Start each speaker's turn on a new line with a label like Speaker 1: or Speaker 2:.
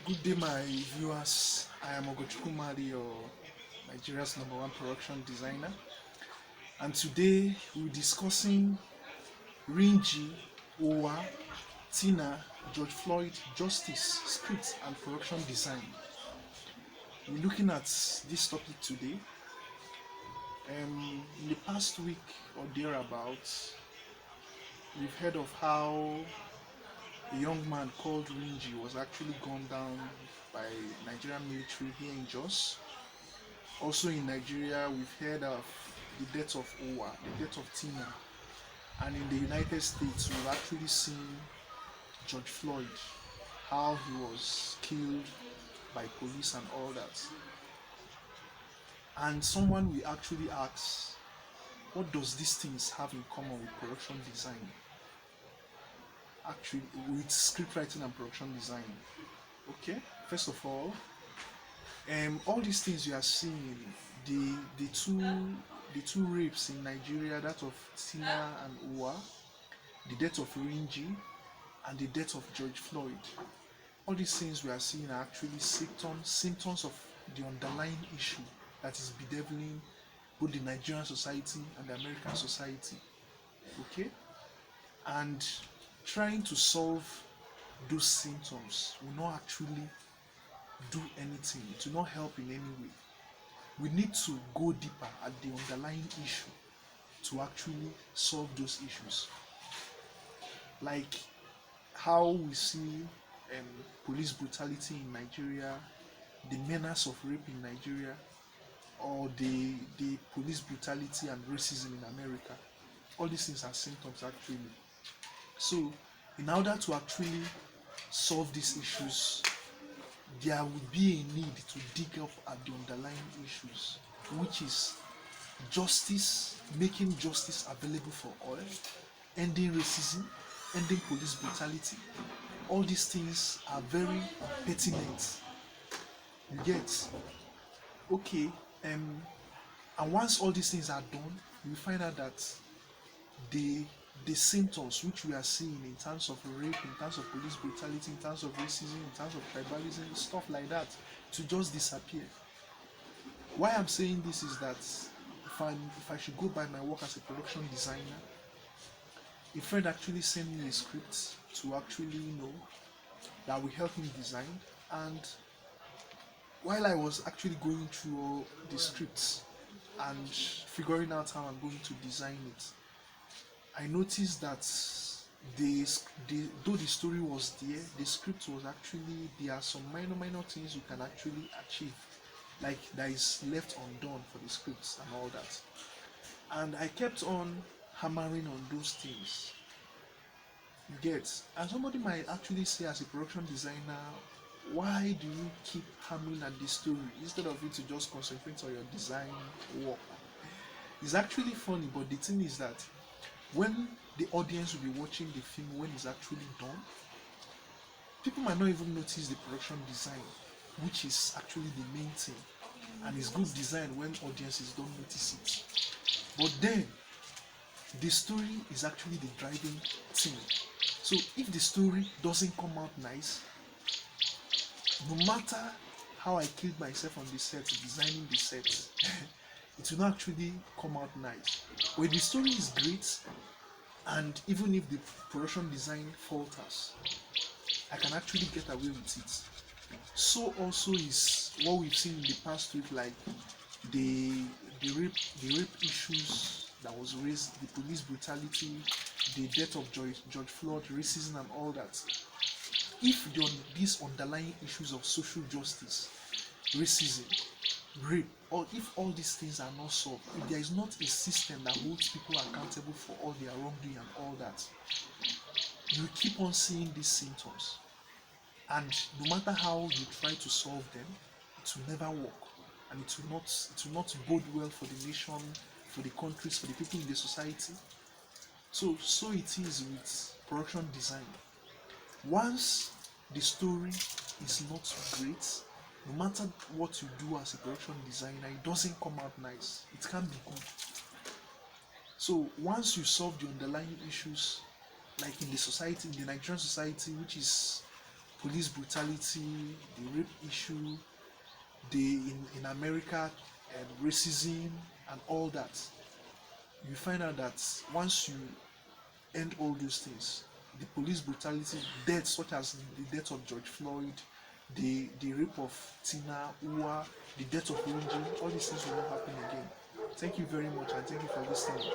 Speaker 1: Good day, my viewers. I am Ogochukwumari, your Nigeria's number one production designer, and today we're discussing Rinji, Owa, Tina, George Floyd, Justice, script, and production design. We're looking at this topic today. In the past week or thereabouts, we've heard of how a young man called Rinji was actually gunned down by Nigerian military here in Jos. Also in Nigeria, we've heard of the death of Owa, the death of Tina, and in the United States, we've actually seen George Floyd, how he was killed by police and all that. And someone will actually ask, what does these things have in common with production design? Actually, with script writing and production design. Okay, first of all these things you are seeing, the two rapes in Nigeria, that of Tina and Uwa, the death of Rinji, and the death of George Floyd. All these things we are seeing are actually symptoms of the underlying issue that is bedeviling both the Nigerian society and the American society. Okay? And trying to solve those symptoms will not actually do anything, it will not help in any way. We need to go deeper at the underlying issue to actually solve those issues. Like how we see police brutality in Nigeria, the menace of rape in Nigeria, or the police brutality and racism in America. All these things are symptoms actually. So, in order to actually solve these issues, there would be a need to dig up at the underlying issues, which is justice, making justice available for all, ending racism, ending police brutality. All these things are very pertinent. You get? Okay, and once all these things are done, you find out that the the symptoms which we are seeing in terms of rape, in terms of police brutality, in terms of racism, in terms of tribalism, stuff like that, to just disappear. Why I'm saying this is that if I should go by my work as a production designer, a friend actually sent me a script to actually that will help him design. And while I was actually going through all the scripts and figuring out how I'm going to design it, I noticed that though the story was there, the script was actually, there are some minor things you can actually achieve, like that is left undone for the scripts and all that. And I kept on hammering on those things. You get? And somebody might actually say, as a production designer, why do you keep hammering at the story instead of you to just concentrate on your design work? It's actually funny, but the thing is that when the audience will be watching the film when it's actually done, people might not even notice the production design, which is actually the main thing. And it's good design when audiences don't notice it. But then the story is actually the driving thing. So if the story doesn't come out nice, no matter how I killed myself on the set, designing the set, it will not actually come out nice. But the story is great, and even if the production design falters, I can actually get away with it. So also is what we've seen in the past week, like the the rape issues that was raised, the police brutality, the death of George Floyd, racism and all that. If these underlying issues of social justice, racism, rape, or if all these things are not solved, if there is not a system that holds people accountable for all their wrongdoing and all that, you keep on seeing these symptoms. And no matter how you try to solve them, it will never work. And it will not bode well for the nation, for the countries, for the people in the society. So it is with production design. Once the story is not great, no matter what you do as a production designer, it doesn't come out nice. It can't be good. So once you solve the underlying issues, like in the society, in the Nigerian society, which is police brutality, the rape issue, the in America, racism and all that, you find out that once you end all those things, the police brutality, deaths such as the death of George Floyd, the rape of Tina Uwa, the death of Rinji, all these things will not happen again. Thank you very much and thank you for listening.